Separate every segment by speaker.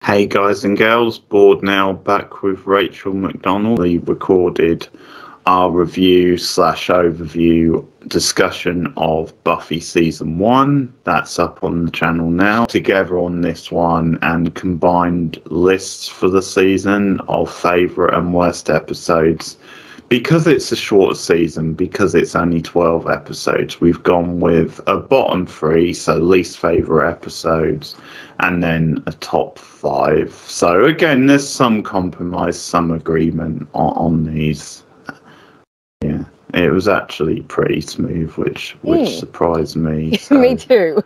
Speaker 1: Hey guys and girls, Board now back with Rachel McDonald. We recorded our review slash overview discussion of Buffy season 1. That's up on the channel now. Together on this one and combined lists for the season of favourite and worst episodes. Because it's a short season, because it's only 12 episodes, we've gone with a bottom 3, so least favourite episodes, and then a top 5. So again, there's some compromise, some agreement on these. Yeah, it was actually pretty smooth, which surprised me. So
Speaker 2: me too.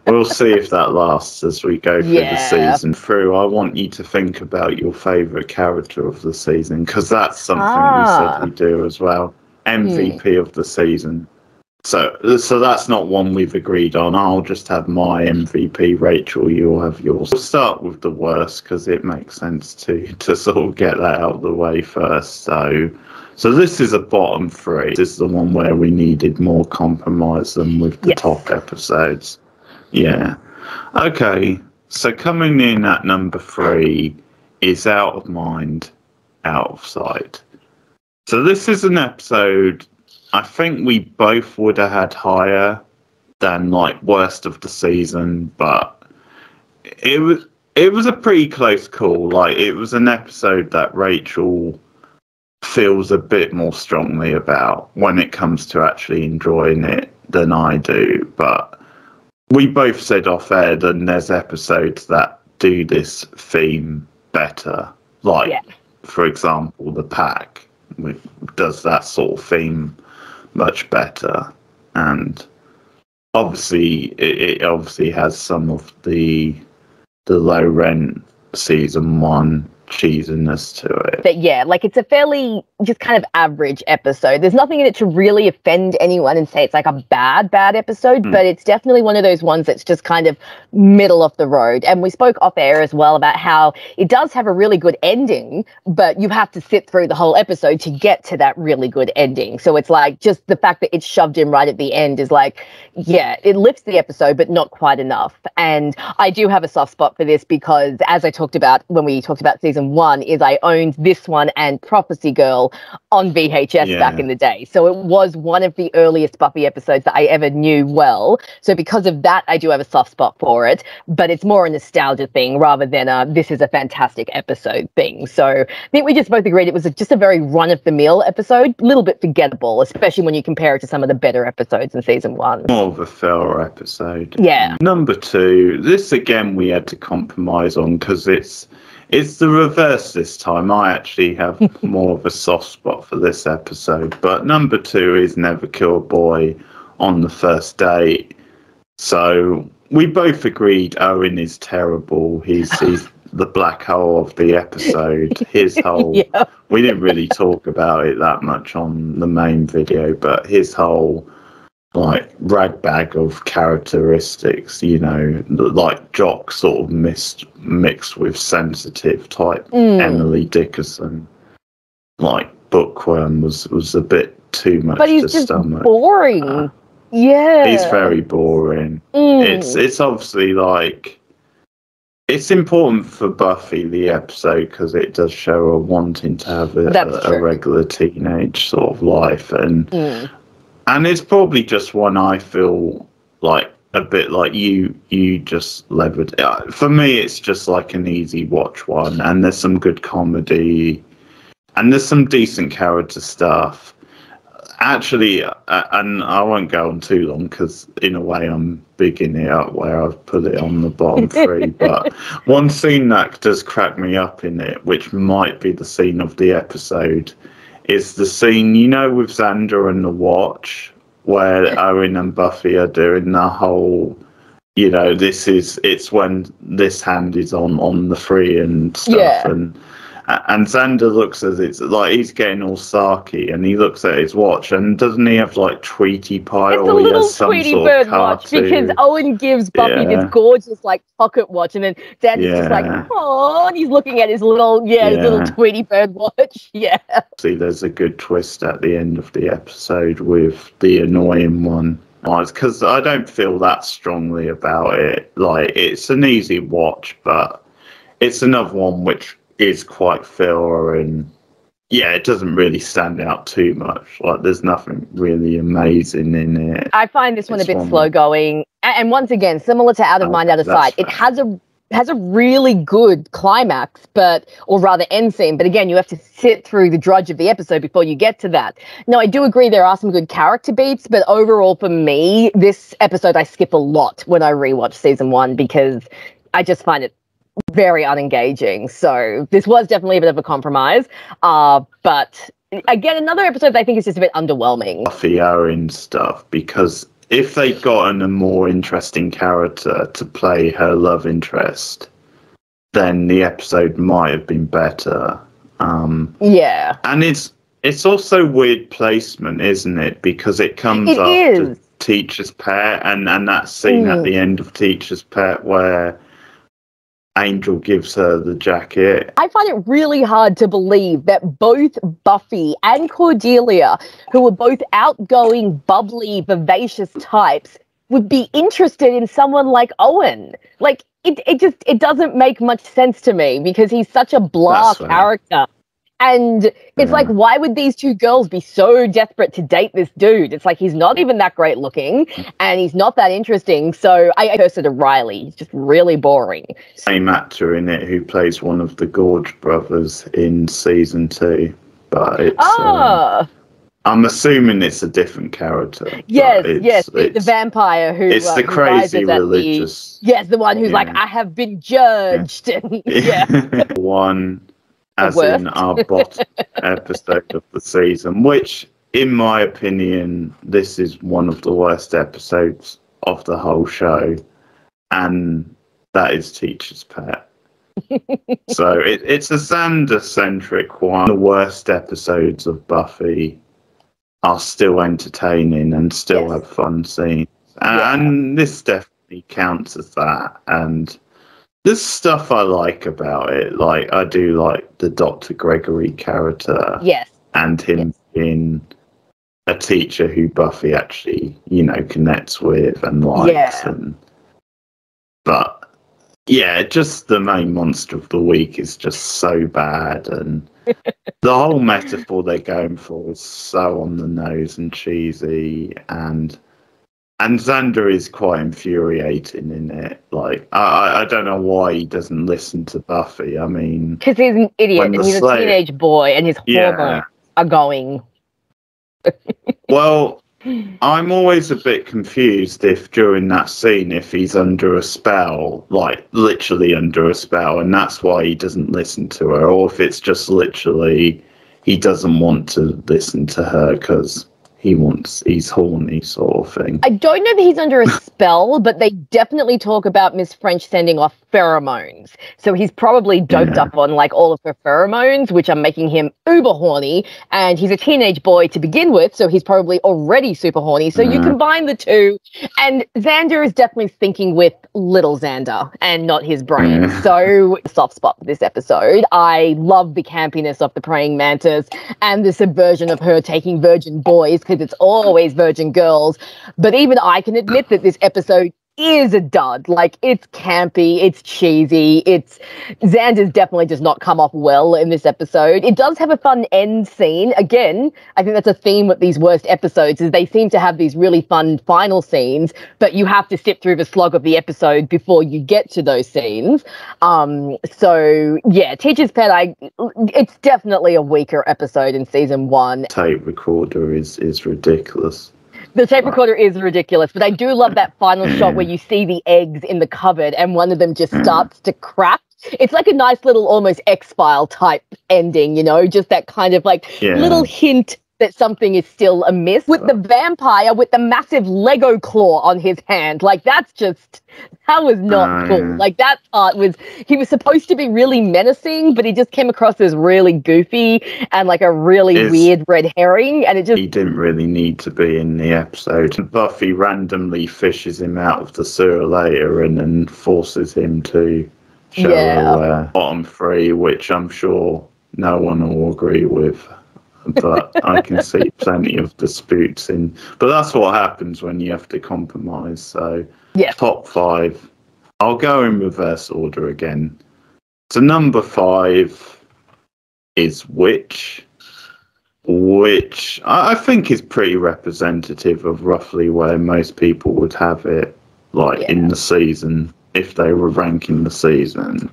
Speaker 1: we'll see if that lasts as we go through the season through. I want you to think about your favourite character of the season, because that's something we said we do as well. MVP of the season. So that's not one we've agreed on. I'll just have my MVP. Rachel, you'll have yours. We'll start with the worst, because it makes sense to sort of get that out of the way first. So this is a bottom 3. This is the one where we needed more compromise than with the top episodes. Yeah. Okay. So coming in at number 3 is Out of Mind, Out of Sight. So this is an episode I think we both would have had higher than like worst of the season, but it was a pretty close call. Like, it was an episode that Rachel feels a bit more strongly about when it comes to actually enjoying it than I do. But we both said off air that there's episodes that do this theme better. Like, for example, The Pack does that sort of theme much better, and obviously it obviously has some of the low rent season 1 cheesiness to it.
Speaker 2: But yeah, like, it's a fairly just kind of average episode. There's nothing in it to really offend anyone and say it's like a bad episode, but it's definitely one of those ones that's just kind of middle of the road. And we spoke off air as well about how it does have a really good ending, but you have to sit through the whole episode to get to that really good ending. So it's like, just the fact that it's shoved in right at the end is like, yeah, it lifts the episode, but not quite enough. And I do have a soft spot for this because, as I talked about when we talked about season 1, is I owned this one and Prophecy Girl on VHS back in the day. So it was one of the earliest Buffy episodes that I ever knew well. So because of that, I do have a soft spot for it, but it's more a nostalgia thing rather than this is a fantastic episode thing. So I think we just both agreed it was just a very run-of-the-mill episode, a little bit forgettable, especially when you compare it to some of the better episodes in season 1.
Speaker 1: More of a filler episode.
Speaker 2: Yeah.
Speaker 1: Number 2, this again we had to compromise on because it's the reverse this time. I actually have more of a soft spot for this episode. But number 2 is Never Kill a Boy on the First Date. So we both agreed Owen is terrible. He's the black hole of the episode. His whole... We didn't really talk about it that much on the main video, but his whole like ragbag of characteristics, you know, like jock sort of mixed with sensitive type Emily Dickinson, like bookworm was a bit too much
Speaker 2: but he's
Speaker 1: to
Speaker 2: just
Speaker 1: stomach.
Speaker 2: Boring.
Speaker 1: He's very boring. It's obviously like, it's important for Buffy the episode because it does show her wanting to have a regular teenage sort of life, and it's probably just one I feel like a bit like you just levered. For me, it's just like an easy watch one, and there's some good comedy, and there's some decent character stuff. Actually, and I won't go on too long because in a way I'm bigging it up where I've put it on the bottom 3. But one scene that does crack me up in it, which might be the scene of the episode, is the scene, you know, with Xander and the watch, where Owen and Buffy are doing the whole, you know, it's when this hand is on the 3 and stuff, and Xander looks as it's like he's getting all sarky, and he looks at his watch, and doesn't he have like Tweety Pie?
Speaker 2: It's a little Tweety Bird watch, because Owen gives Buffy this gorgeous like pocket watch, and then Xander's just like, oh, and he's looking at his little his little Tweety Bird watch. See,
Speaker 1: there's a good twist at the end of the episode with the annoying one. Because I don't feel that strongly about it. Like, it's an easy watch, but it's another one which is quite filler, and it doesn't really stand out too much. Like, there's nothing really amazing in it.
Speaker 2: I find this one a bit slow going, and once again, similar to Out of Mind, Out of Sight, it has a really good climax, or rather end scene, but again, you have to sit through the drudge of the episode before you get to that. No, I do agree there are some good character beats, but overall for me, this episode I skip a lot when I rewatch season 1 because I just find it very unengaging. So this was definitely a bit of a compromise, but again, another episode that I think is just a bit underwhelming.
Speaker 1: Buffy Owen stuff, because if they'd gotten a more interesting character to play her love interest, then the episode might have been better.
Speaker 2: Yeah.
Speaker 1: And it's also weird placement, isn't it? Because it comes after Teacher's Pet, and that scene at the end of Teacher's Pet where Angel gives her the jacket.
Speaker 2: I find it really hard to believe that both Buffy and Cordelia, who were both outgoing, bubbly, vivacious types, would be interested in someone like Owen. Like, it doesn't make much sense to me because he's such a blah character. And it's like, why would these two girls be so desperate to date this dude? It's like, he's not even that great looking and he's not that interesting. So I cursed to Riley. He's just really boring.
Speaker 1: Same actor in it who plays one of the Gorge brothers in season 2. But it's... I'm assuming it's a different character.
Speaker 2: Yes, the vampire who...
Speaker 1: It's the crazy religious...
Speaker 2: Yes, the one who's like, I have been judged.
Speaker 1: One... as in our bottom episode of the season, which, in my opinion, this is one of the worst episodes of the whole show, and that is Teacher's Pet. So it's a Xander-centric one. The worst episodes of Buffy are still entertaining and still have fun scenes, and this definitely counts as that, and... there's stuff I like about it. Like, I do like the Dr. Gregory character.
Speaker 2: Yes.
Speaker 1: And him being a teacher who Buffy actually, connects with and likes. But, just the main monster of the week is just so bad. And the whole metaphor they're going for is so on the nose and cheesy. And Xander is quite infuriating in it. Like, I don't know why he doesn't listen to Buffy. I mean...
Speaker 2: because he's an idiot and he's a teenage boy and his hormones are going.
Speaker 1: Well, I'm always a bit confused if during that scene, if he's under a spell, like literally under a spell, and that's why he doesn't listen to her, or if it's just literally he doesn't want to listen to her because... he's horny, sort of thing.
Speaker 2: I don't know that he's under a spell, but they definitely talk about Miss French sending off pheromones. So he's probably doped up on like all of her pheromones, which are making him uber horny. And he's a teenage boy to begin with, so he's probably already super horny. So you combine the two, and Xander is definitely thinking with little Xander and not his brain. So soft spot for this episode. I love the campiness of the praying mantis and the subversion of her taking virgin boys, because it's always virgin girls. But even I can admit that this episode is a dud. Like, it's campy, it's cheesy, Xander's definitely does not come off well in this episode. It does have a fun end scene. Again, I think that's a theme with these worst episodes, is they seem to have these really fun final scenes, but you have to sit through the slog of the episode before you get to those scenes. So yeah, Teacher's Pet, it's definitely a weaker episode in season 1.
Speaker 1: Tape recorder is ridiculous.
Speaker 2: The tape recorder is ridiculous, but I do love that final shot where you see the eggs in the cupboard and one of them just starts to crack. It's like a nice little almost X-File type ending, just that kind of like little hint that something is still amiss. With the vampire with the massive Lego claw on his hand. Like, that was not cool. Like, that part he was supposed to be really menacing, but he just came across as really goofy and like a really weird red herring. And he
Speaker 1: didn't really need to be in the episode. Buffy randomly fishes him out of the sewer later and then forces him to show her bottom 3, which I'm sure no one will agree with. But I can see plenty of disputes in. But that's what happens when you have to compromise. So, top 5. I'll go in reverse order again. So number 5 is Witch, which I think is pretty representative of roughly where most people would have it, in the season, if they were ranking the season.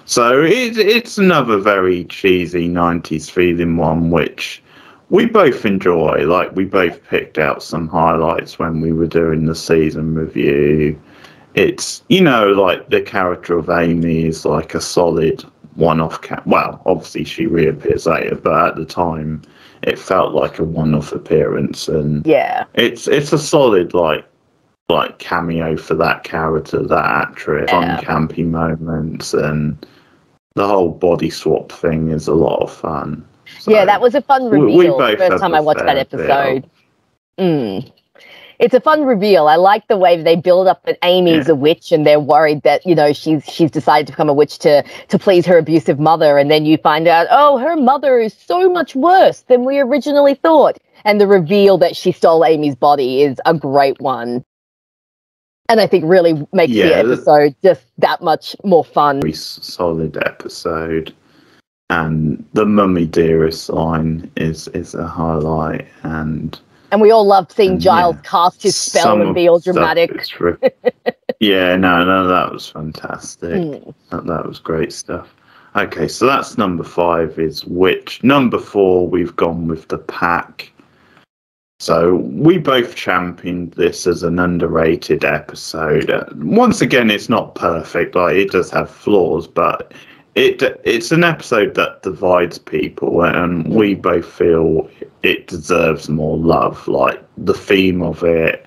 Speaker 1: So it's another very cheesy 90s feeling one, which we both enjoy. We both picked out some highlights when we were doing the season review. It's, the character of Amy is a solid one-off well, obviously she reappears later, but at the time it felt like a one-off appearance, and it's a solid cameo for that character, that actress. Fun campy moments, and the whole body swap thing is a lot of fun. So
Speaker 2: that was a fun reveal. The first time I watched that episode. It's a fun reveal. I like the way they build up that Amy's a witch, and they're worried that, she's decided to become a witch to please her abusive mother. And then you find out, oh, her mother is so much worse than we originally thought. And the reveal that she stole Amy's body is a great one. And I think really makes the episode just that much more fun.
Speaker 1: Very solid episode. And the Mummy Dearest line is a highlight. And
Speaker 2: we all loved seeing Giles cast his spell and be all dramatic.
Speaker 1: No, that was fantastic. That was great stuff. Okay, so that's number 5 is Witch. Number 4, we've gone with The Pack. So we both championed this as an underrated episode. Once again, it's not perfect. It does have flaws, but it's an episode that divides people, and we both feel it deserves more love. The theme of it,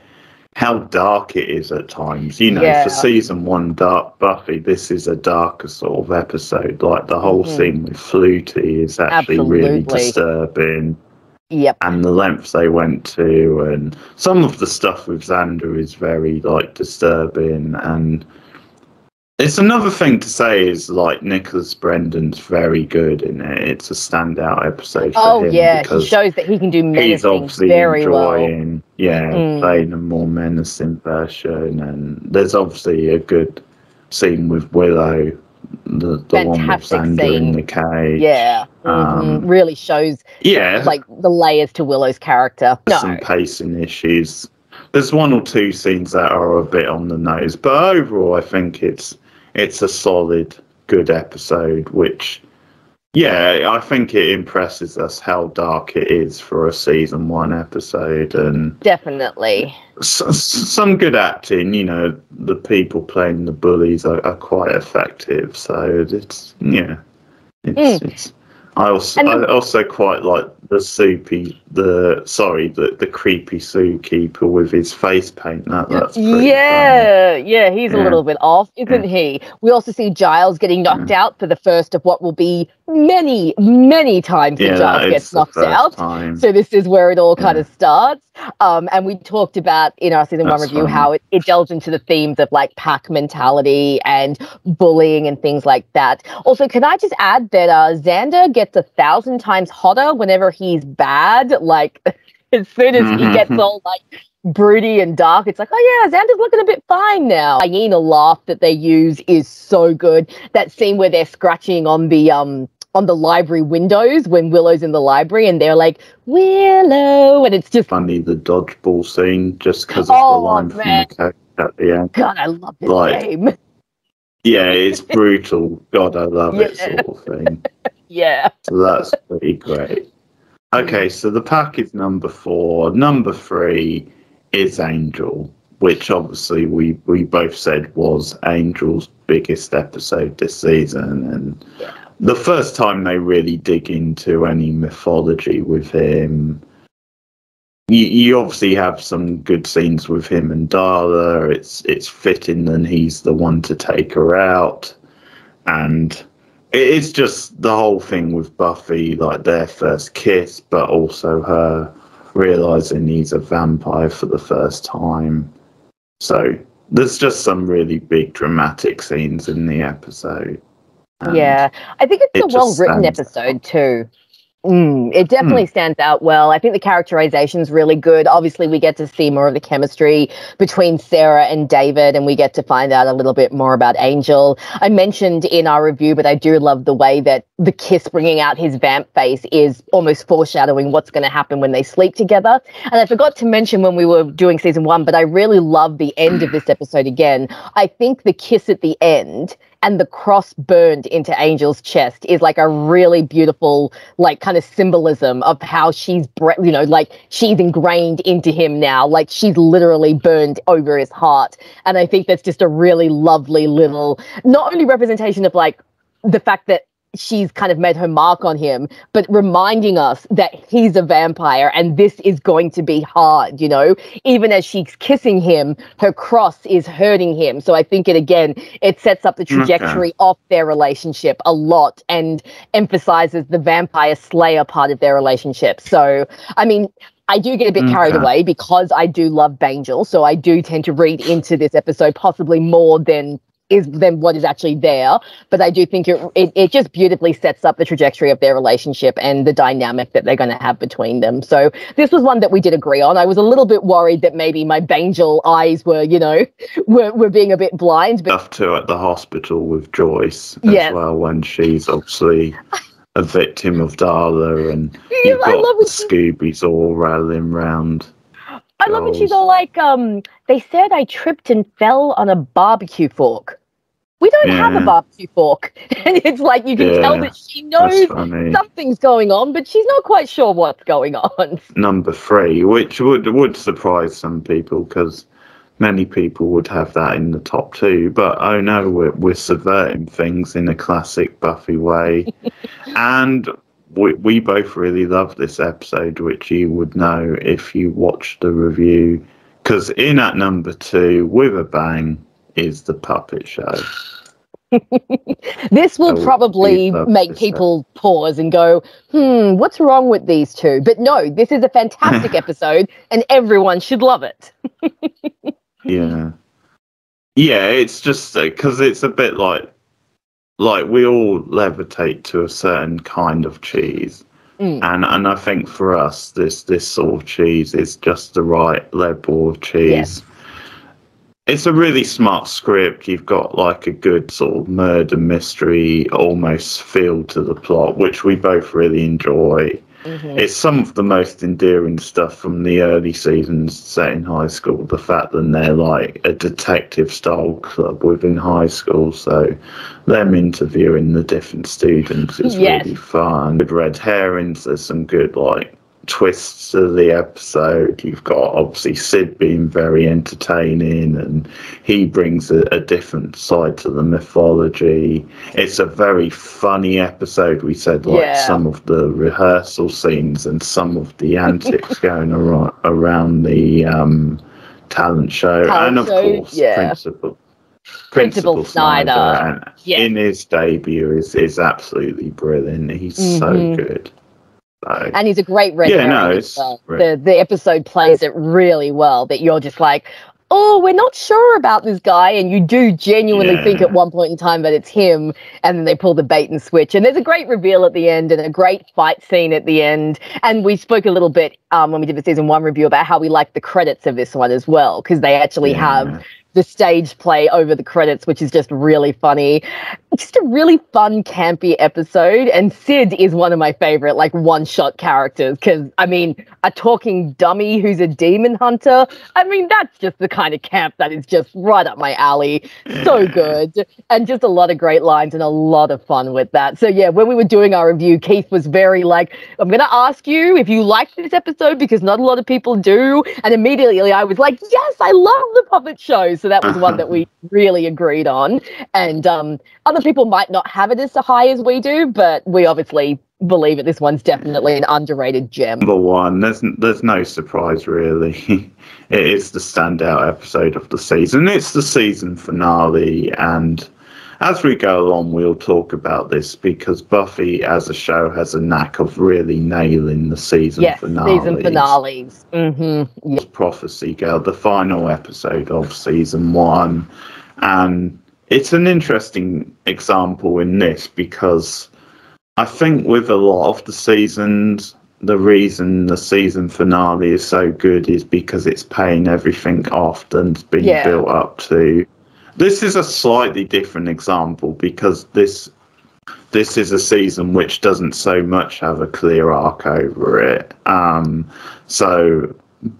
Speaker 1: how dark it is at times. For season 1 dark Buffy, this is a darker sort of episode. The whole scene with Flutie is actually really disturbing.
Speaker 2: Yep.
Speaker 1: And the lengths they went to, and some of the stuff with Xander is very disturbing. And it's another thing to say is Nicholas Brendan's very good in it. It's a standout episode for him.
Speaker 2: He shows that he can do menacing very well.
Speaker 1: Playing a more menacing version, and there's obviously a good scene with Willow, the one with Xander in the cage.
Speaker 2: Really shows the layers to Willow's character.
Speaker 1: Some pacing issues. There's 1 or 2 scenes that are a bit on the nose, but overall I think it's a solid, good episode, which I think it impresses us how dark it is for a season 1 episode. And
Speaker 2: definitely
Speaker 1: some good acting. The people playing the bullies are quite effective, so it's I also quite like the creepy zookeeper with his face paint. That's pretty funny.
Speaker 2: He's a little bit off, isn't he? We also see Giles getting knocked out for the first of what will be many, many times that Giles gets knocked out. So this is where it all kind of starts. And we talked about in our season 1 review how it delves into the themes of pack mentality and bullying and things like that. Also, can I just add that Xander gets 1,000 times hotter whenever he's bad. As soon as he gets all broody and dark, it's Xander's looking a bit fine now. Hyena laugh that they use is so good. That scene where they're scratching on the library windows when Willow's in the library, and they're like, Willow, and it's just
Speaker 1: funny, the dodgeball scene, just because of the line from the coach at the end.
Speaker 2: God, I love this game.
Speaker 1: Yeah, it's brutal. God, I love it, sort of thing. So that's pretty great. Okay, so The Pack is number 4. Number 3 is Angel, which obviously we both said was Angel's biggest episode this season, and the first time they really dig into any mythology with him. You obviously have some good scenes with him and Darla. It's fitting that he's the one to take her out, and it's just the whole thing with Buffy, their first kiss, but also her realizing he's a vampire for the first time. So there's just some really big dramatic scenes in the episode.
Speaker 2: I think it's a well-written episode too. It definitely stands out well. I think the characterization's really good. Obviously, we get to see more of the chemistry between Sarah and David, and we get to find out a little bit more about Angel. I mentioned in our review, but I do love the way that the kiss bringing out his vamp face is almost foreshadowing what's going to happen when they sleep together. And I forgot to mention when we were doing season 1, but I really love the end of this episode again. I think the kiss at the end and the cross burned into Angel's chest is like a really beautiful, like, kind of symbolism of how she's, like, she's ingrained into him now. Like, she's literally burned over his heart. And I think that's just a really lovely little, not only representation of, like, the fact that she's kind of made her mark on him, but reminding us that he's a vampire and this is going to be hard, even as she's kissing him, her cross is hurting him. So I think it sets up the trajectory of their relationship a lot and emphasizes the vampire slayer part of their relationship. So, I mean, I do get a bit carried away because I do love Bangel. So I do tend to read into this episode possibly more than what is actually there, but I do think it just beautifully sets up the trajectory of their relationship and the dynamic that they're going to have between them. So this was one that we did agree on. I was a little bit worried that maybe my Bangel eyes were, were being a bit blind. But
Speaker 1: stuff too at the hospital with Joyce as well, when she's obviously a victim of Darla, and you've got the Scoobies all rattling round.
Speaker 2: I love when she's all like, they said I tripped and fell on a barbecue fork. We don't have a barbecue fork. And it's like, you can tell that she knows something's going on, but she's not quite sure what's going on.
Speaker 1: Number 3, which would surprise some people, because many people would have that in the top 2. But oh no, we're subverting things in a classic Buffy way. And we both really love this episode, which you would know if you watched the review, because in at number 2, with a bang, is the puppet show.
Speaker 2: This will probably make people pause and go, what's wrong with these two? But no, this is a fantastic episode and everyone should love it.
Speaker 1: Yeah, it's just because it's a bit like we all levitate to a certain kind of cheese. And I think for us, this sort of cheese is just the right level of cheese. Yes. It's a really smart script. You've got like a good sort of murder mystery almost feel to the plot, which we both really enjoy. It's some of the most endearing stuff from the early seasons set in high school. The fact that they're like a detective style club within high school, so them interviewing the different students is really fun. Good red herrings, there's some good like twists to the episode. You've got obviously Sid being very entertaining, and he brings a different side to the mythology. It's a very funny episode. We said some of the rehearsal scenes and some of the antics going around the talent show, and of course Principal Snyder in his debut is absolutely brilliant. He's so good.
Speaker 2: And he's a great red herring as well. The episode plays it really well, that you're just like, oh, we're not sure about this guy, and you do genuinely think at one point in time that it's him, and then they pull the bait and switch. And there's a great reveal at the end and a great fight scene at the end. And we spoke a little bit when we did the season 1 review about how we like the credits of this one as well, because they actually have the stage play over the credits, which is just really funny. It's just a really fun, campy episode. And Sid is one of my favorite, like, one-shot characters. Because, I mean, a talking dummy who's a demon hunter. I mean, that's just the kind of camp that is just right up my alley. So good. And just a lot of great lines and a lot of fun with that. So, yeah, when we were doing our review, Keith was very like, I'm going to ask you if you like this episode, because not a lot of people do. And immediately I was like, yes, I love the puppet show. So that was one that we really agreed on. And other people might not have it as high as we do, but we obviously believe that this one's definitely an underrated gem.
Speaker 1: Number 1, there's no surprise really. It is the standout episode of the season. It's the season finale, and as we go along, we'll talk about this, because Buffy as a show has a knack of really nailing the season finales.
Speaker 2: Season finales.
Speaker 1: Prophecy Girl, the final episode of season 1. And it's an interesting example in this, because I think with a lot of the seasons, the reason the season finale is so good is because it's paying everything off that's been built up to. This is a slightly different example because this is a season which doesn't so much have a clear arc over it.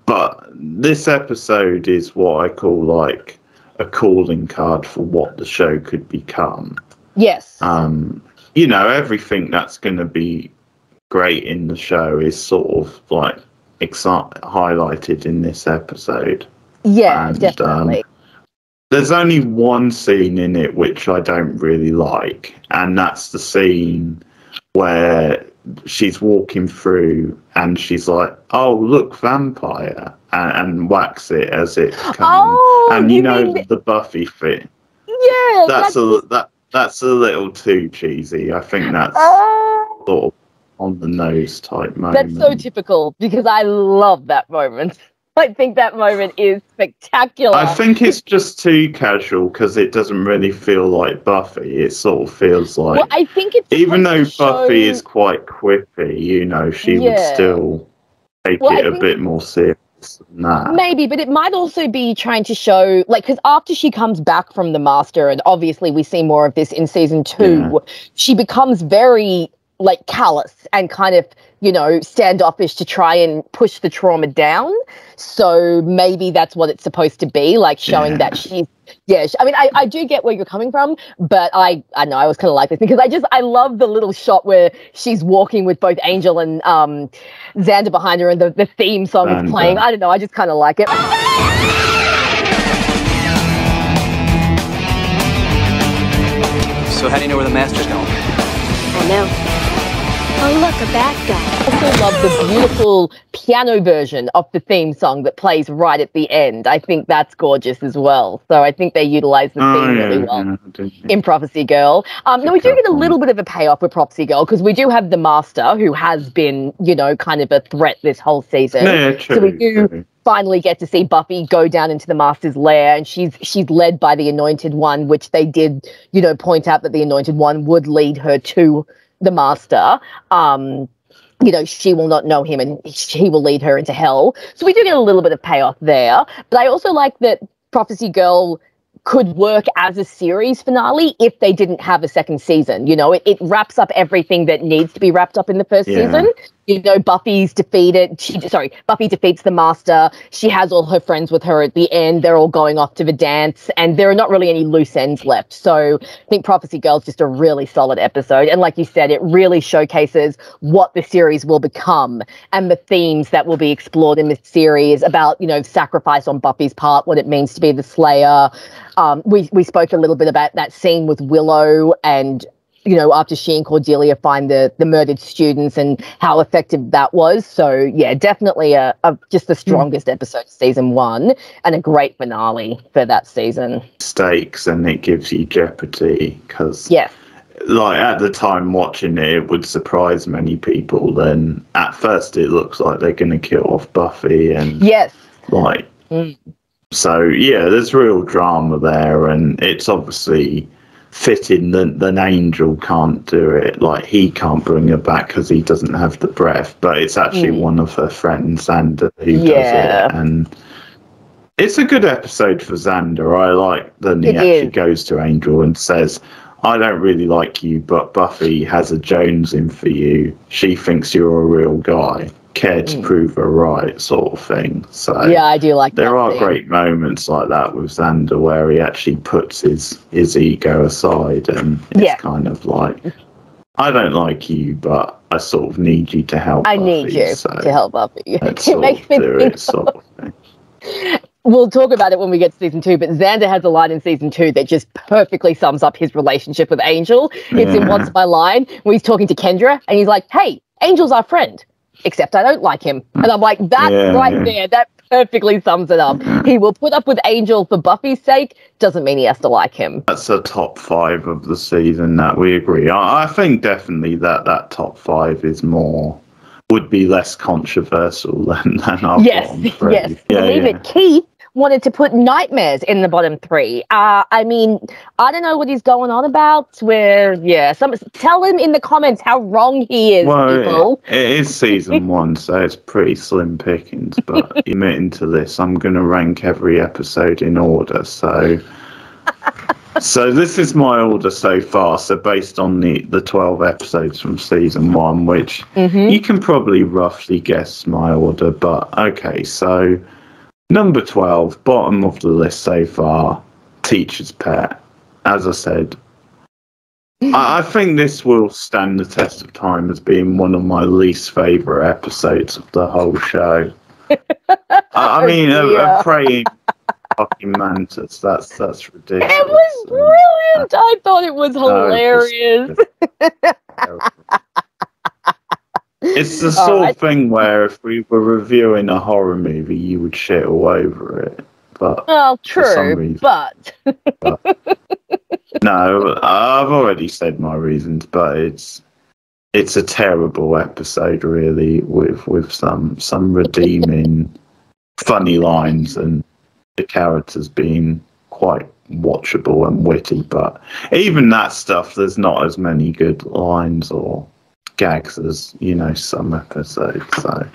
Speaker 1: But this episode is what I call like a calling card for what the show could become.
Speaker 2: Yes.
Speaker 1: Everything that's going to be great in the show is sort of like highlighted in this episode.
Speaker 2: Yeah, definitely.
Speaker 1: There's only one scene in it which I don't really like, and that's the scene where she's walking through and she's like, "Oh, look, vampire," and whacks it as it comes.
Speaker 2: Oh,
Speaker 1: and the Buffy fit.
Speaker 2: Yeah,
Speaker 1: that's a little too cheesy. I think that's sort of on the nose type moment.
Speaker 2: That's so typical because I love that moment. I think that moment is spectacular.
Speaker 1: I think it's just too casual because it doesn't really feel like Buffy. It sort of feels like...
Speaker 2: Well, I think it's...
Speaker 1: Even though Buffy is quite quippy, she would still take it a bit more serious than that.
Speaker 2: Maybe, but it might also be trying to show... because after she comes back from the Master, and obviously we see more of this in season 2, she becomes very... callous and kind of, standoffish to try and push the trauma down. So maybe that's what it's supposed to be, showing that she's, I do get where you're coming from, but I know I was kind of like this because I love the little shot where she's walking with both Angel and Xander behind her and the theme song is playing. I don't know, I just kind of like it.
Speaker 3: So how do you know where the Master's going?
Speaker 4: I know. Oh, look, a bad guy.
Speaker 2: I also love the beautiful piano version of the theme song that plays right at the end. I think that's gorgeous as well. So I think they utilize the theme really well in Prophecy Girl. Now, we do get a little bit of a payoff with Prophecy Girl because we do have the Master who has been, kind of a threat this whole season.
Speaker 1: Yeah, true,
Speaker 2: so we do finally get to see Buffy go down into the Master's lair, and she's led by the Anointed One, which they did, point out that the Anointed One would lead her to the Master. She will not know him and he will lead her into hell. So we do get a little bit of payoff there. But I also like that Prophecy Girl could work as a series finale if they didn't have a second season. It wraps up everything that needs to be wrapped up in the first season. Buffy defeats the Master. She has all her friends with her at the end. They're all going off to the dance, and there are not really any loose ends left. So I think Prophecy Girl is just a really solid episode. And like you said, it really showcases what the series will become and the themes that will be explored in this series about, sacrifice on Buffy's part, what it means to be the Slayer. We spoke a little bit about that scene with Willow and, after she and Cordelia find the murdered students and how effective that was. So, yeah, definitely just the strongest episode of season 1 and a great finale for that season.
Speaker 1: Stakes, and it gives you jeopardy because, at the time watching it, it would surprise many people. Then at first it looks like they're going to kill off Buffy and, So, there's real drama there, and it's obviously fitting that Angel can't do it. He can't bring her back because he doesn't have the breath, but it's actually one of her friends, Xander, who does it. And it's a good episode for Xander. I like that he actually goes to Angel and says, "I don't really like you, but Buffy has a Jones in for you. She thinks you're a real guy. Care to prove her right," sort of thing. So
Speaker 2: I do like that.
Speaker 1: There are great moments like that with Xander where he actually puts his ego aside, and it's kind of like, I don't like you, but I sort of need you to help Buffy.
Speaker 2: I need you to help Buffy.
Speaker 1: It makes me think sort of thing.
Speaker 2: We'll talk about it when we get to season 2, but Xander has a line in season 2 that just perfectly sums up his relationship with Angel. It's in What's My Line, when he's talking to Kendra, and he's like, "Hey, Angel's our friend, except I don't like him." And I'm like, that there, that perfectly sums it up. He will put up with Angel for Buffy's sake, doesn't mean he has to like him.
Speaker 1: That's a top 5 of the season, that we agree. I think definitely that top 5 would be less controversial than our bottom 3.
Speaker 2: Yes. Believe it, Keith wanted to put Nightmares in the bottom 3. I mean, I don't know what he's going on about. Tell him in the comments how wrong he is, people.
Speaker 1: It is season 1, so it's pretty slim pickings. But admitting to this, I'm going to rank every episode in order. So this is my order so far. So based on the 12 episodes from season 1, which you can probably roughly guess my order. But okay, so number 12, bottom of the list so far, Teacher's Pet. As I said, I think this will stand the test of time as being one of my least favourite episodes of the whole show. I mean, a praying fucking mantis. That's ridiculous.
Speaker 2: It was brilliant. I thought it was hilarious.
Speaker 1: It's the sort of thing where if we were reviewing a horror movie, you would shit all over it. But
Speaker 2: true, but
Speaker 1: no, I've already said my reasons. But it's a terrible episode, really, with some redeeming, funny lines and the characters being quite watchable and witty. But even that stuff, there's not as many good lines or gags as some episodes. So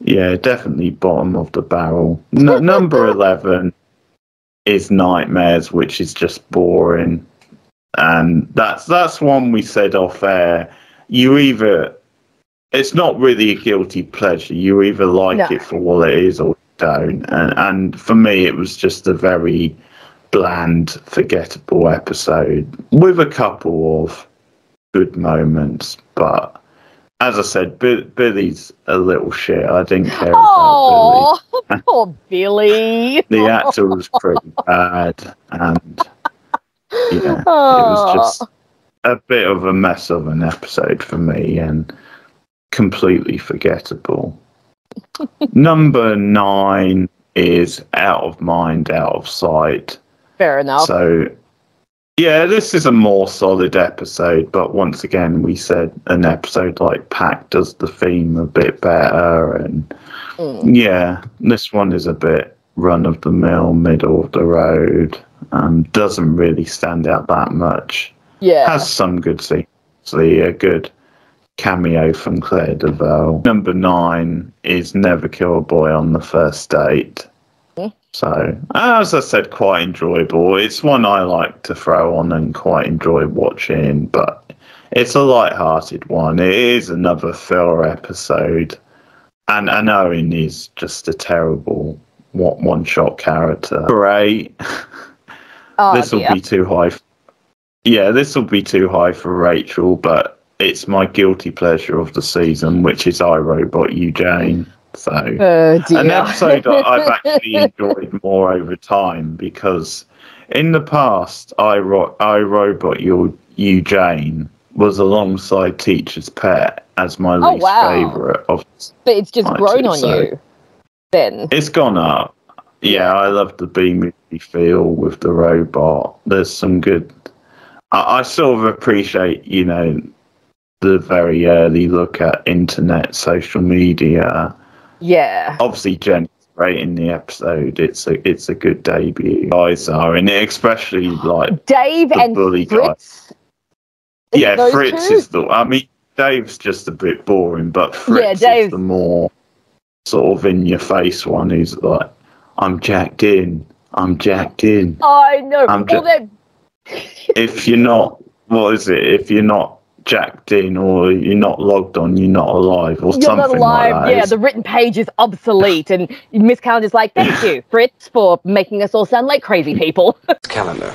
Speaker 1: yeah, definitely bottom of the barrel. Number 11 is Nightmares, which is just boring, and that's one we said off air. It's not really a guilty pleasure. You either like it for what it is or don't. And for me, it was just a very bland, forgettable episode with a couple of good moments. But as I said, Billy's a little shit. I didn't care about Billy.
Speaker 2: Poor Billy.
Speaker 1: The actor was pretty bad, and it was just a bit of a mess of an episode for me and completely forgettable. Number 9 is Out of Mind, Out of Sight.
Speaker 2: Fair enough.
Speaker 1: So, yeah, this is a more solid episode, but once again, we said an episode like Pack does the theme a bit better, and this one is a bit run-of-the-mill, middle of the road, doesn't really stand out that much.
Speaker 2: Yeah.
Speaker 1: Has some good scenes, a good cameo from Claire Deville. Number 9 is Never Kill a Boy on the First Date. So, as I said, quite enjoyable. It's one I like to throw on and quite enjoy watching, but it's a light-hearted one. It is another filler episode, and Owen is just a terrible one-shot character. Great. This will be too high. This will be too high for Rachel, but it's my guilty pleasure of the season, which is I, Robot You, Jane. So an episode I've actually enjoyed more over time, because in the past, I, Robot You, Jane was alongside Teacher's Pet as my least favourite of.
Speaker 2: But it's just grown on you. Then
Speaker 1: it's gone up. Yeah, I love the B-movie feel with the robot. There's some good. I sort of appreciate, the very early look at internet, social media.
Speaker 2: Yeah.
Speaker 1: Obviously, Jenny's great in the episode. It's a good debut. Guys are in it, especially like
Speaker 2: Dave
Speaker 1: the
Speaker 2: and
Speaker 1: bully
Speaker 2: Fritz.
Speaker 1: Guy. Yeah, Fritz is the. I mean, Dave's just a bit boring, but Fritz is the more sort of in your face one who's like, I'm jacked in.
Speaker 2: I know.
Speaker 1: If you're not, what is it? If you're not jacked in or you're not logged on, you're not alive, or something like that.
Speaker 2: Yeah, the written page is obsolete, and Miss Calendar's like, thank you, Fritz, for making us all sound like crazy people.
Speaker 3: Calendar,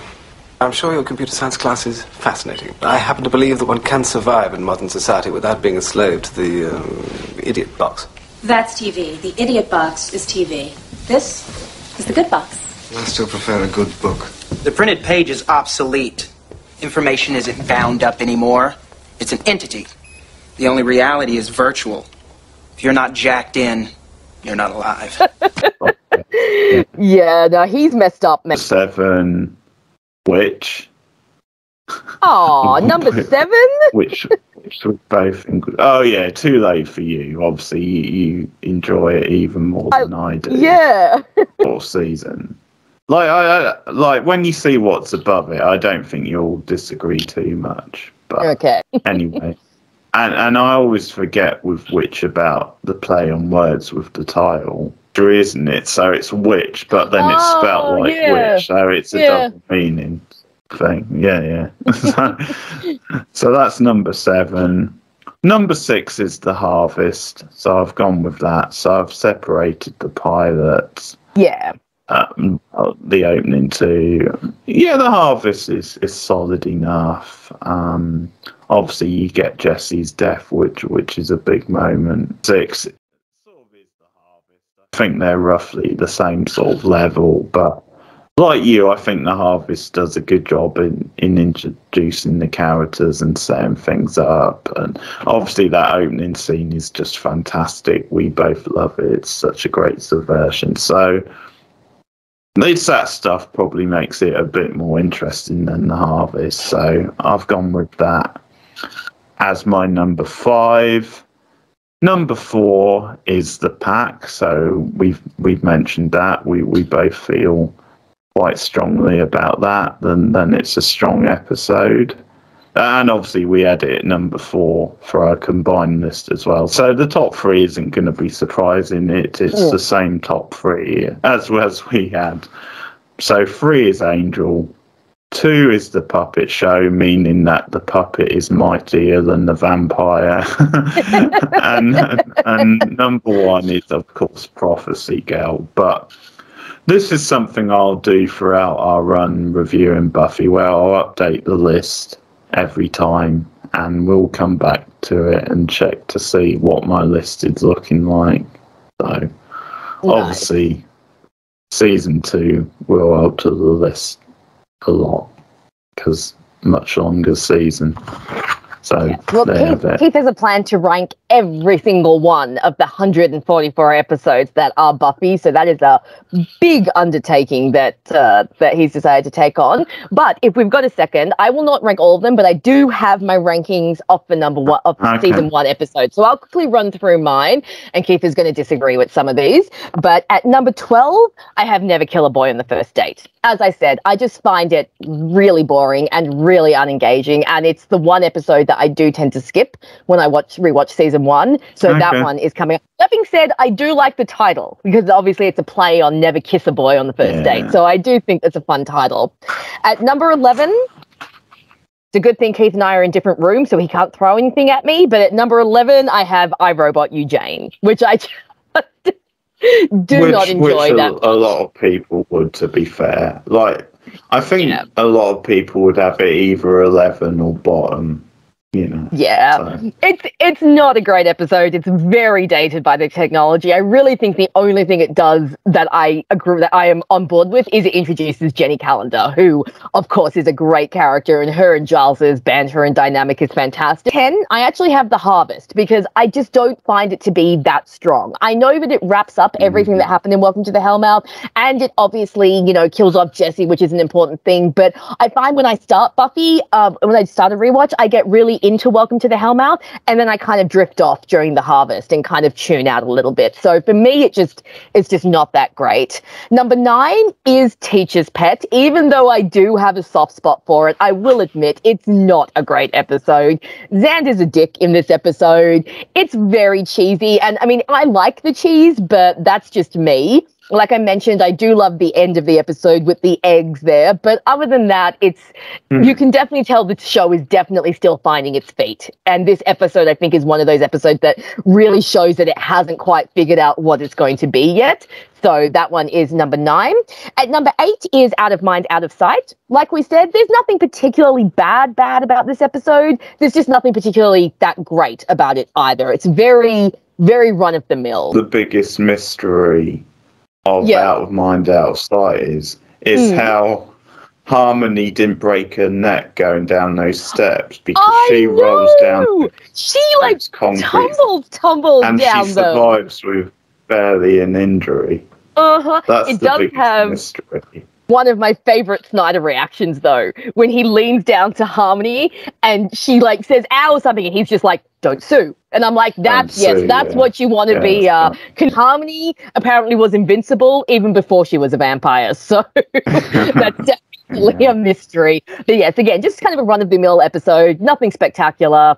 Speaker 3: I'm sure your computer science class is fascinating. I happen to believe that one can survive in modern society without being a slave to the idiot box.
Speaker 5: That's TV. The idiot box is TV. This is the good box.
Speaker 3: I still prefer a good book.
Speaker 6: The printed page is obsolete. Information isn't bound up anymore. It's an entity. The only reality is virtual. If you're not jacked in, you're not alive.
Speaker 2: Yeah, no, he's messed up, man.
Speaker 1: 7, Witch.
Speaker 2: Oh, number 7?
Speaker 1: which we both think. Oh yeah, too late for you. Obviously, you enjoy it even more than I do.
Speaker 2: Yeah.
Speaker 1: Fourth season. Like when you see what's above it, I don't think you'll disagree too much. But
Speaker 2: okay.
Speaker 1: Anyway, and I always forget with which about the play on words with the title, isn't it? So it's witch, but then it's spelled like witch, so it's a double meaning thing. Yeah. So that's number 7. Number 6 is The Harvest, so I've gone with that. So I've separated the pilot.
Speaker 2: Yeah.
Speaker 1: The opening to The Harvest is solid enough. Obviously you get Jesse's death, which is a big moment. 6 sort of is The Harvest. I think they're roughly the same sort of level, but like you, I think The Harvest does a good job in introducing the characters and setting things up. And obviously that opening scene is just fantastic. We both love it. It's such a great subversion. So it's that stuff probably makes it a bit more interesting than The Harvest. So I've gone with that as my number 5. Number 4 is The Pack. So we've mentioned that. We both feel quite strongly about that. Then it's a strong episode. And obviously we had it at number 4 for our combined list as well. So the top 3 isn't going to be surprising. It's the same top 3 as we had. So 3 is Angel. 2 is The Puppet Show, meaning that the puppet is mightier than the vampire. and number 1 is, of course, Prophecy Girl. But this is something I'll do throughout our run reviewing Buffy, where I'll update the list every time, and we'll come back to it and check to see what my list is looking like. So obviously season 2 will alter the list a lot because much longer season. So
Speaker 2: well, Keith has a plan to rank every single one of the 144 episodes that are Buffy. So that is a big undertaking that he's decided to take on. But if we've got a second, I will not rank all of them, but I do have my rankings off the number 1 of season 1 episode. So I'll quickly run through mine, and Keith is going to disagree with some of these. But at number 12, I have Never Kill a Boy on the First Date. As I said, I just find it really boring and really unengaging, and it's the one episode that I do tend to skip when I rewatch season 1. So that one is coming up. That being said, I do like the title because obviously it's a play on Never Kiss a Boy on the First Date. So I do think it's a fun title. At number 11, it's a good thing Keith and I are in different rooms, so he can't throw anything at me. But at number 11, I have I, Robot, You, Jane, which I not enjoy
Speaker 1: which
Speaker 2: that.
Speaker 1: A lot of people would, to be fair. Like, I think a lot of people would have it either 11 or bottom. So.
Speaker 2: It's not a great episode. It's very dated by the technology. I really think the only thing it does that I agree that I am on board with is it introduces Jenny Calendar, who of course is a great character, and her and Giles's banter and dynamic is fantastic. 10, I actually have The Harvest because I just don't find it to be that strong. I know that it wraps up everything that happened in Welcome to the Hellmouth, and it obviously, kills off Jesse, which is an important thing. But I find when I start Buffy, when I start a rewatch, I get really into Welcome to the Hellmouth, and then I kind of drift off during The Harvest and kind of tune out a little bit. So for me, it's just not that great. Number 9 is Teacher's Pet. Even though I do have a soft spot for it, I will admit it's not a great episode. Xander's a dick in this episode. It's very cheesy, and I mean, I like the cheese, but that's just me. Like I mentioned, I do love the end of the episode with the eggs there. But other than that, you can definitely tell the show is definitely still finding its feet. And this episode, I think, is one of those episodes that really shows that it hasn't quite figured out what it's going to be yet. So that one is number 9. At number 8 is Out of Mind, Out of Sight. Like we said, there's nothing particularly bad about this episode. There's just nothing particularly that great about it either. It's very, very run-of-the-mill.
Speaker 1: The biggest mystery of Out of Mind, Out of Sight is how Harmony didn't break her neck going down those steps, because she rolls down.
Speaker 2: She tumbles
Speaker 1: and
Speaker 2: down.
Speaker 1: She survives with barely an injury.
Speaker 2: That's
Speaker 1: the biggest mystery.
Speaker 2: One of my favorite Snyder reactions, though, when he leans down to Harmony and she like says "ow" or something, and he's just like, "Don't sue." And I'm like, that's what you want to be. Harmony apparently was invincible even before she was a vampire, so that's definitely a mystery. But yes, again, just kind of a run-of-the-mill episode, nothing spectacular,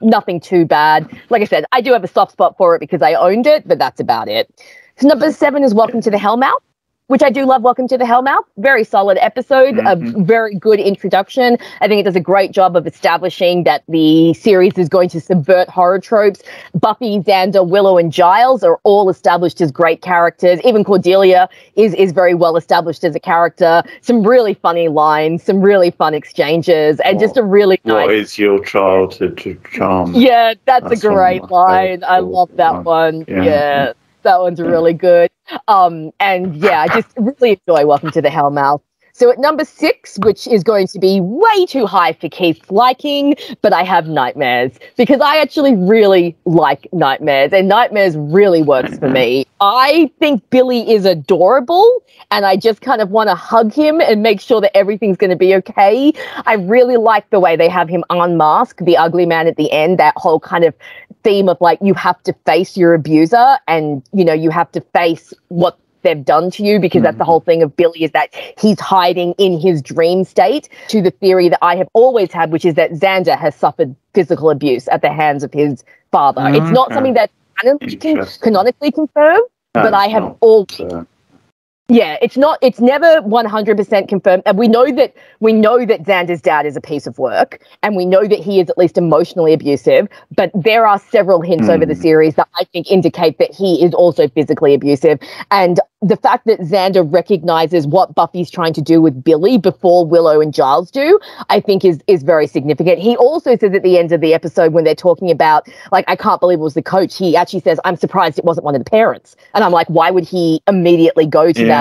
Speaker 2: nothing too bad. Like I said, I do have a soft spot for it because I owned it, but that's about it. So number 7 is Welcome to the Hellmouth, which I do love. Welcome to the Hellmouth. Very solid episode, a very good introduction. I think it does a great job of establishing that the series is going to subvert horror tropes. Buffy, Xander, Willow, and Giles are all established as great characters. Even Cordelia is very well established as a character. Some really funny lines, some really fun exchanges, and just a really nice...
Speaker 1: What is your childhood charm?
Speaker 2: Yeah, that's a great line. I love that one. Yeah. That one's really good. And yeah, I just really enjoy Welcome to the Hellmouth. So at number 6, which is going to be way too high for Keith's liking, but I have Nightmares because I actually really like Nightmares, and Nightmares really works for me. I think Billy is adorable, and I just kind of want to hug him and make sure that everything's going to be okay. I really like the way they have him unmask the ugly man at the end, that whole kind of theme of like, you have to face your abuser and, you know, you have to face what they've done to you, because that's the whole thing of Billy, is that he's hiding in his dream state, to the theory that I have always had, which is that Xander has suffered physical abuse at the hands of his father. It's not something that canonically confirmed, but I have always... Yeah, it's never 100% confirmed. And we know that Xander's dad is a piece of work, and we know that he is at least emotionally abusive, but there are several hints over the series that I think indicate that he is also physically abusive. And the fact that Xander recognizes what Buffy's trying to do with Billy before Willow and Giles do, I think is very significant. He also says at the end of the episode, when they're talking about, like, I can't believe it was the coach, he actually says, I'm surprised it wasn't one of the parents. And I'm like, why would he immediately go to that?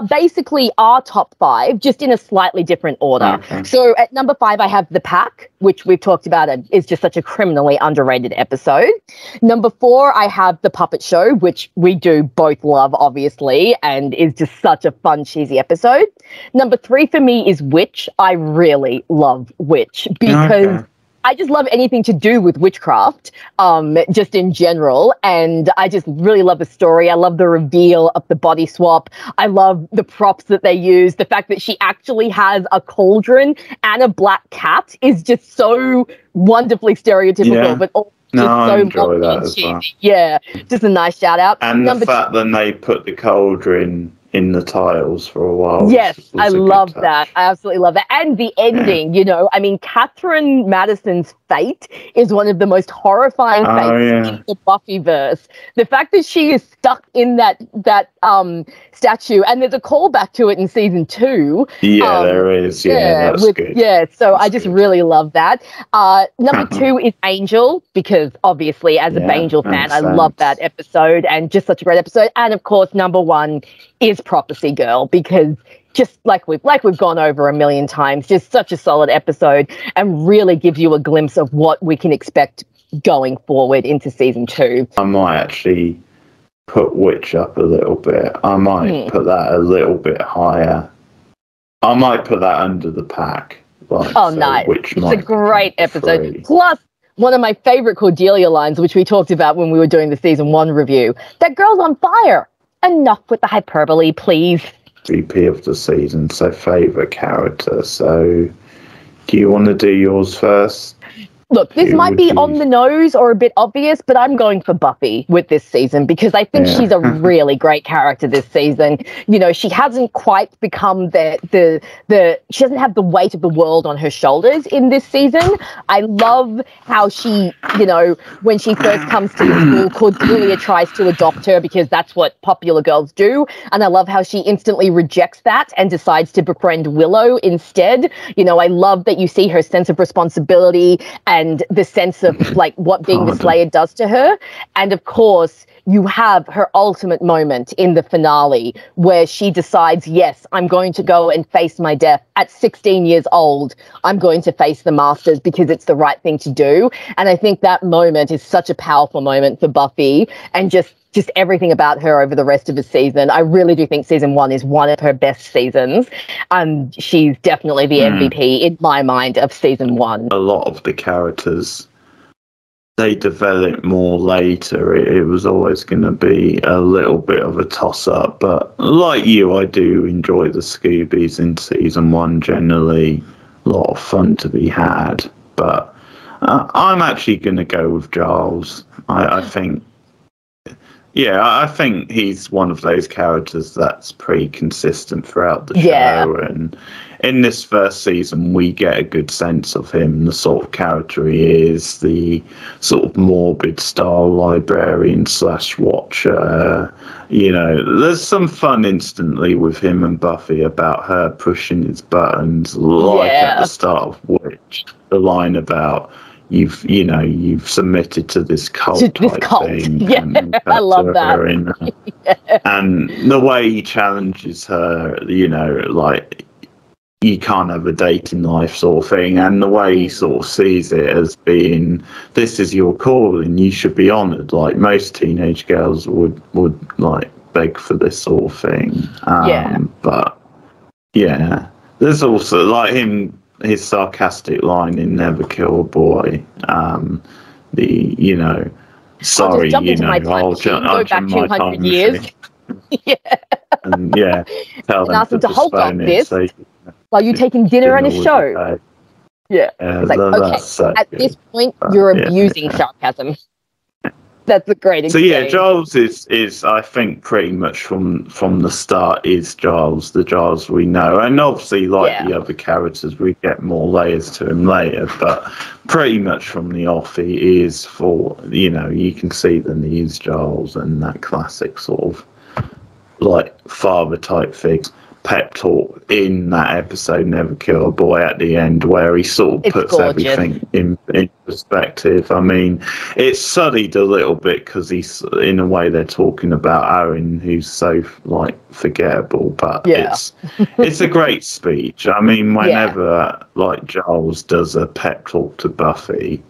Speaker 2: Basically, our top 5, just in a slightly different order. Okay. So at number 5, I have The Pack, which we've talked about. Is just such a criminally underrated episode. Number 4, I have The Puppet Show, which we do both love, obviously, and is just such a fun, cheesy episode. Number 3 for me is Witch. I really love Witch because I just love anything to do with witchcraft, just in general. And I just really love the story. I love the reveal of the body swap. I love the props that they use. The fact that she actually has a cauldron and a black cat is just so wonderfully stereotypical, but also
Speaker 1: I enjoy that as well.
Speaker 2: Yeah, just a nice shout out.
Speaker 1: And the fact that they put the cauldron in the tiles for a while.
Speaker 2: Yes, I love that. I absolutely love that. And the ending, you know, I mean, Catherine Madison's fate is one of the most horrifying fates in the Buffyverse. The fact that she is stuck in that statue, and there's a callback to it in season 2.
Speaker 1: Yeah, there is. Yeah, that's good.
Speaker 2: Yeah, so I just really love that. Number 2 is Angel, because obviously as a Angel fan, I love that episode, and just such a great episode. And of course, number 1 is Prophecy Girl, because just like we've gone over a million times, just such a solid episode, and really gives you a glimpse of what we can expect going forward into season 2.
Speaker 1: I might actually put Witch up a little bit. I might put that a little bit higher. I might put that under The Pack.
Speaker 2: Nice. It's a great episode. 3. Plus, one of my favorite Cordelia lines, which we talked about when we were doing the season 1 review, that girl's on fire. Enough with the hyperbole, please.
Speaker 1: VP of the season, so favourite character. So, do you want to do yours first?
Speaker 2: Look, this might be on the nose or a bit obvious, but I'm going for Buffy with this season because I think she's a really great character this season. You know, she hasn't quite become she doesn't have the weight of the world on her shoulders in this season. I love how she, you know, when she first comes to the school, Cordelia tries to adopt her because that's what popular girls do. And I love how she instantly rejects that and decides to befriend Willow instead. You know, I love that you see her sense of responsibility and the sense of like what being the Slayer does to her. And of course, you have her ultimate moment in the finale where she decides, yes, I'm going to go and face my death at 16 years old. I'm going to face the Masters because it's the right thing to do. And I think that moment is such a powerful moment for Buffy, and just everything about her over the rest of the season. I really do think season 1 is one of her best seasons. She's definitely the MVP in my mind of season 1.
Speaker 1: A lot of the characters, they develop more later. It was always going to be a little bit of a toss-up. But like you, I do enjoy the Scoobies in season 1 generally. A lot of fun to be had. But I'm actually going to go with Giles. I think... Yeah, I think he's one of those characters that's pretty consistent throughout the show. And in this first season, we get a good sense of him, the sort of character he is, the sort of morbid style librarian / watcher. You know, there's some fun instantly with him and Buffy about her pushing his buttons, like at the start of Witch, the line about... You've submitted to this cult thing.
Speaker 2: Yeah, I love that.
Speaker 1: And the way he challenges her, like, you can't have a dating life sort of thing. And the way he sort of sees it as being, this is your calling, you should be honoured. Like, most teenage girls would like, beg for this sort of thing. But, yeah, there's also, like, his sarcastic line in Never Kill a Boy, sorry, I'll jump my time
Speaker 2: 200 years.
Speaker 1: And tell them
Speaker 2: ask them to hold on this while you're taking dinner and a show. It's like, okay, at this point, you're abusing sarcasm. That's a great exchange.
Speaker 1: So Giles is I think pretty much from the start is Giles, the Giles we know, and obviously like the other characters, we get more layers to him later. But pretty much from the off, he is you can see that he is Giles, and that classic sort of like father type thing. Pep talk in that episode Never Kill a Boy at the end, where he sort of puts everything in perspective. I mean, it's sullied a little bit because he's, in a way, they're talking about Aaron, who's so like forgettable, but it's a great speech. I mean, whenever like Giles does a pep talk to Buffy,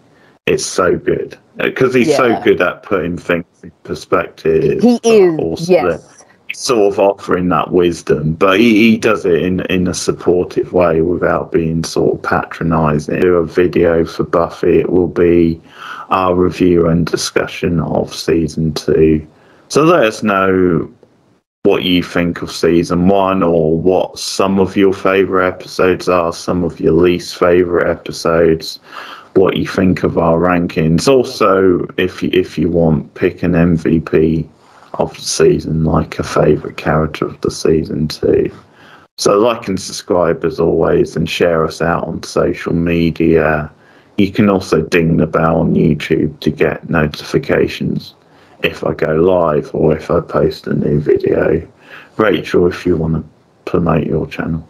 Speaker 1: it's so good because he's so good at putting things in perspective.
Speaker 2: He is,
Speaker 1: sort of offering that wisdom, but he does it in a supportive way without being sort of patronising. Do a video for Buffy. It will be our review and discussion of season 2. So let us know what you think of season 1, or what some of your favourite episodes are, some of your least favourite episodes, what you think of our rankings. Also, if you want, pick an MVP of the season, like a favourite character of the season too. So like and subscribe as always, and share us out on social media. You can also ding the bell on YouTube to get notifications if I go live or if I post a new video. Rachel, if you want to promote your channel.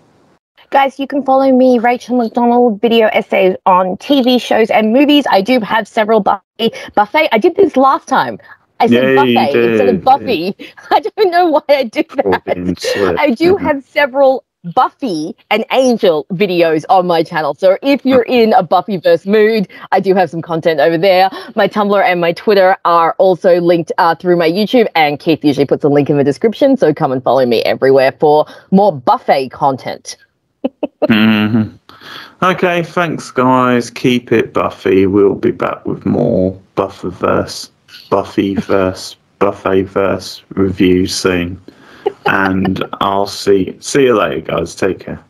Speaker 2: Guys, you can follow me, Rachel McDonald, video essays on TV shows and movies. I do have several Buffet. I did this last time. I said Buffet instead of Buffy. I don't know why I did that. I do have several Buffy and Angel videos on my channel. So if you're in a Buffyverse mood, I do have some content over there. My Tumblr and my Twitter are also linked through my YouTube, and Keith usually puts a link in the description. So come and follow me everywhere for more Buffet content.
Speaker 1: Okay, thanks guys. Keep it Buffy. We'll be back with more Buffyverse reviews soon. And I'll see you later, guys. Take care.